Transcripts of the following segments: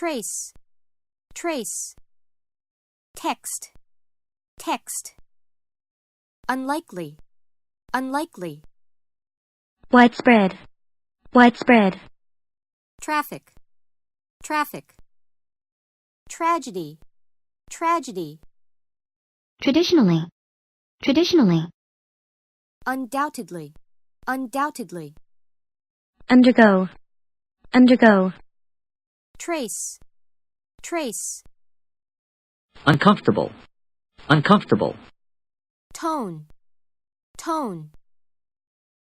trace, trace, text, text, unlikely, unlikely, widespread, widespread, traffic, traffic, tragedy, tragedy, traditionally, traditionally, undoubtedly, undoubtedly, undergo, undergo, trace, trace, uncomfortable, uncomfortable, tone, tone,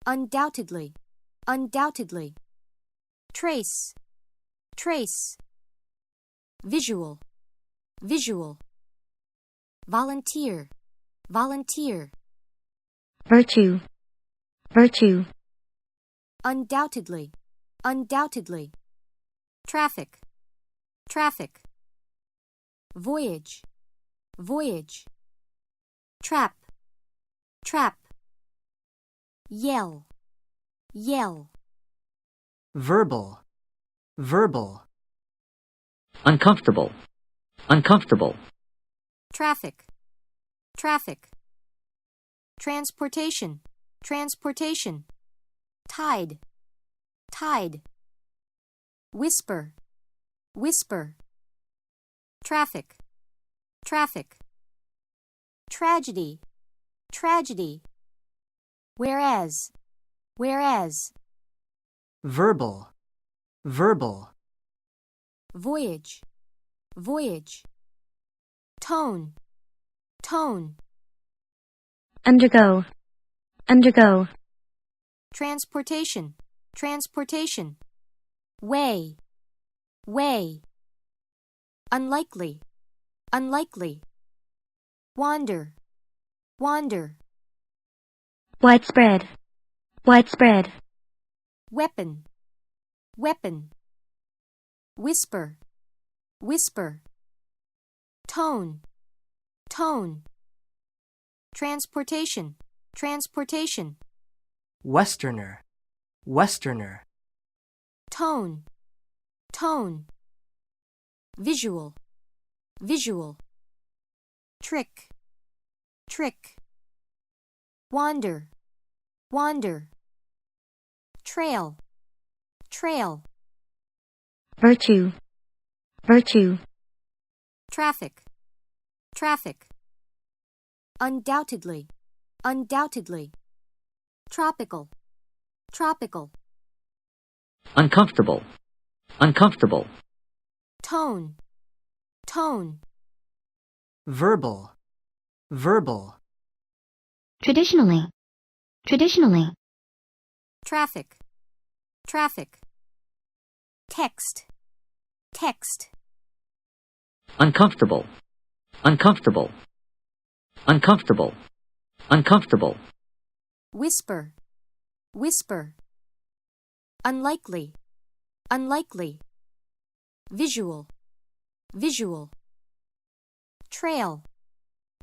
undoubtedly, undoubtedly, trace, trace, visual, visual, volunteer, volunteer, virtue, virtue, undoubtedly, undoubtedly, traffic, traffic, voyage, voyage, trap, trap, yell, yell, verbal, verbal, uncomfortable, uncomfortable, traffic, traffic, transportation, transportation, tide, tide, whisper, whisper, traffic, traffic, tragedy, tragedy, whereas, whereas, verbal, verbal, voyage, voyage, tone, tone, undergo, undergo, transportation, transportation, way, way, unlikely, unlikely, wander, wander, widespread, widespread, weapon, weapon, whisper, whisper, tone, tone, transportation, transportation, westerner, westerner, tone, tone, visual, visual, trick, trick, wander, wander, trail, trail, virtue, virtue, traffic, traffic, undoubtedly, undoubtedly, tropical, tropical, uncomfortable, uncomfortable, tone, tone, verbal, verbal, traditionally, traditionally, traffic, traffic, text, text, uncomfortable, uncomfortable, uncomfortable, uncomfortable, whisper, whisper, unlikely, unlikely, visual, visual, trail,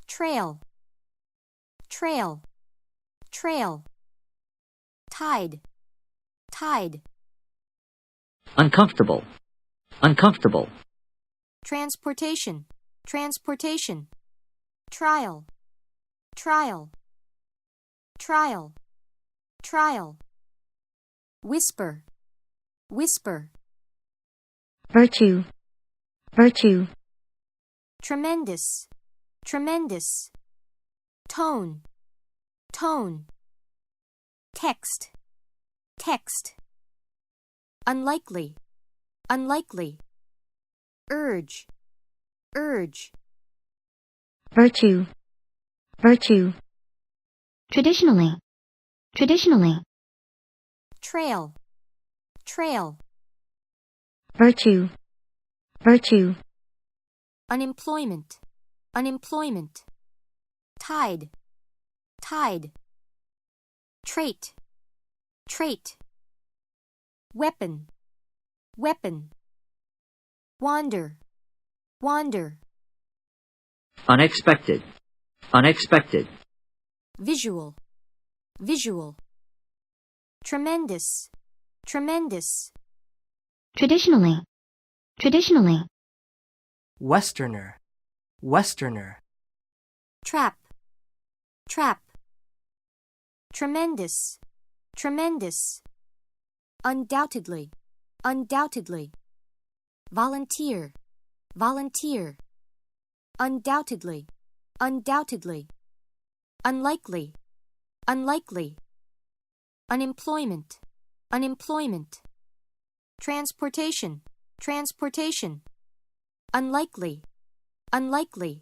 trail, trail, trail, tide, tide, uncomfortable, uncomfortable, transportation, transportation, trial, trial, trial, trial, whisper, whisper, virtue, virtue, tremendous, tremendous, tone, tone, text, text, unlikely, unlikely, urge, urge, virtue, virtue, traditionally, traditionally, trail, trail, virtue, virtue, unemployment, unemployment, tide, tide, trait, trait, weapon, weapon, wander, wander, unexpected, unexpected, visual, visual, tremendous, tremendous, traditionally, Traditionally. Westerner, Westerner. Trap, trap. Tremendous, tremendous. Undoubtedly, undoubtedly. Volunteer, volunteer. Undoubtedly, undoubtedly. Unlikely, unlikely. Unemployment, unemployment. Transportation, transportation. Unlikely, unlikely.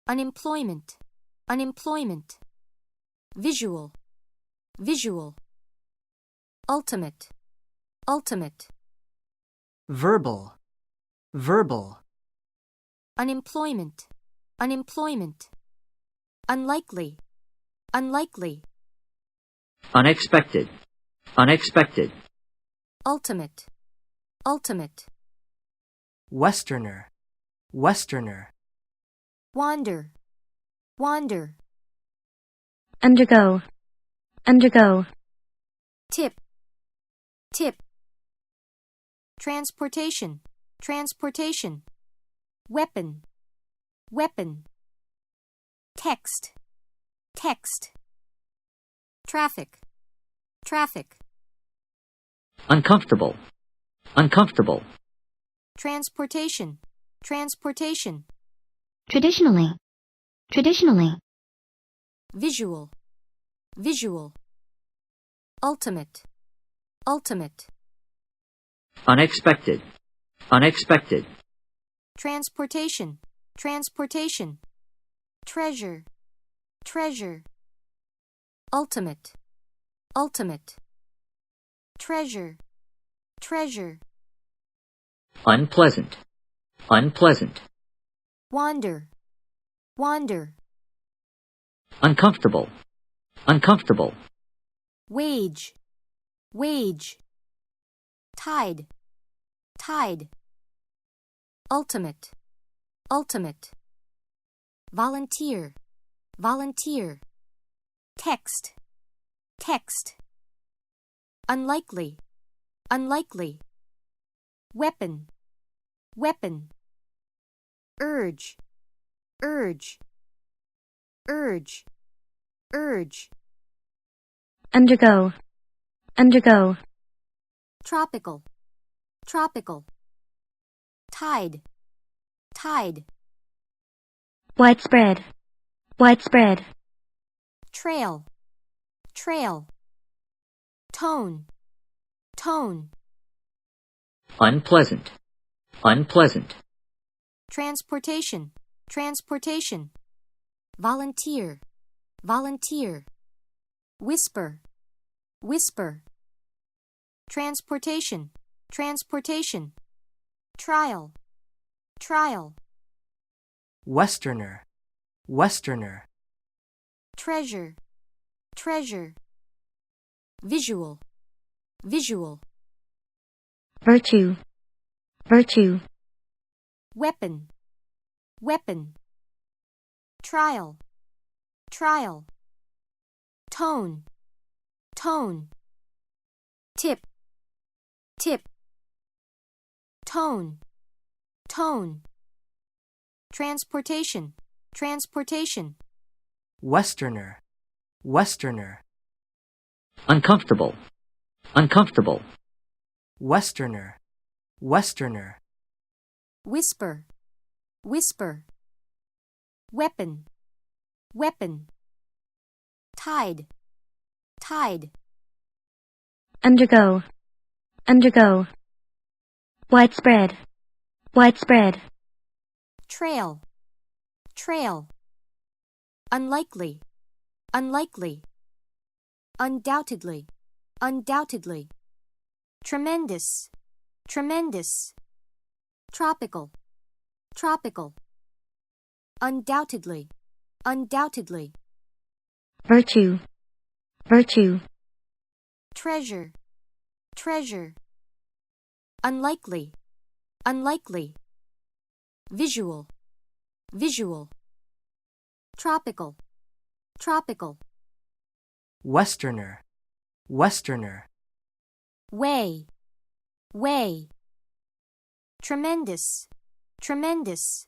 Unemployment, unemployment. Visual, visual. Ultimate, ultimate. Verbal, verbal. Unemployment, unemployment. Unlikely, unlikely. Unexpected. Unexpected. Ultimate, ultimate. Westerner, Westerner. Wander, wander. Undergo. Undergo. Tip, tip. Transportation, transportation. Weapon, weapon. Text, text. Traffic, traffic. Uncomfortable. Uncomfortable. Transportation, transportation. Traditionally. Traditionally. Visual, visual. Ultimate, ultimate. Unexpected. Unexpected. Transportation, transportation. Treasure, treasure. Ultimate, ultimate. Treasure, treasure. Unpleasant. Unpleasant. Wander, wander. Uncomfortable. Uncomfortable. Wage, wage. Tide, tide. Ultimate, ultimate. Volunteer, volunteer. Text, text. Unlikely, unlikely. Weapon, weapon. Urge, urge. Urge, urge. Undergo. Undergo. Tropical, tropical. Tide, tide. Widespread. Widespread. Trail, trail. Tone, tone. Unpleasant. Unpleasant. Transportation, transportation. Volunteer, volunteer. Whisper, whisper. Transportation, transportation. Trial, trial. Westerner, Westerner. Treasure, treasure. Visual, visual. Virtue. Virtue. Weapon, weapon. Trial, trial. Tone, tone. Tip, tip. Tone, tone. Transportation, transportation. Westerner, Westerner. Uncomfortable. Uncomfortable. Westerner, Westerner. Whisper, whisper. Weapon, weapon. Tide, tide. Undergo. Undergo. Widespread. Widespread. Trail, trail. Unlikely, unlikely. Undoubtedly, undoubtedly. Tremendous, tremendous. Tropical, tropical. Undoubtedly, undoubtedly. Virtue. Virtue. Treasure, treasure. Unlikely, unlikely. Visual, visual. Tropical, tropical. Westerner, Westerner. Way, way. tremendous, tremendous.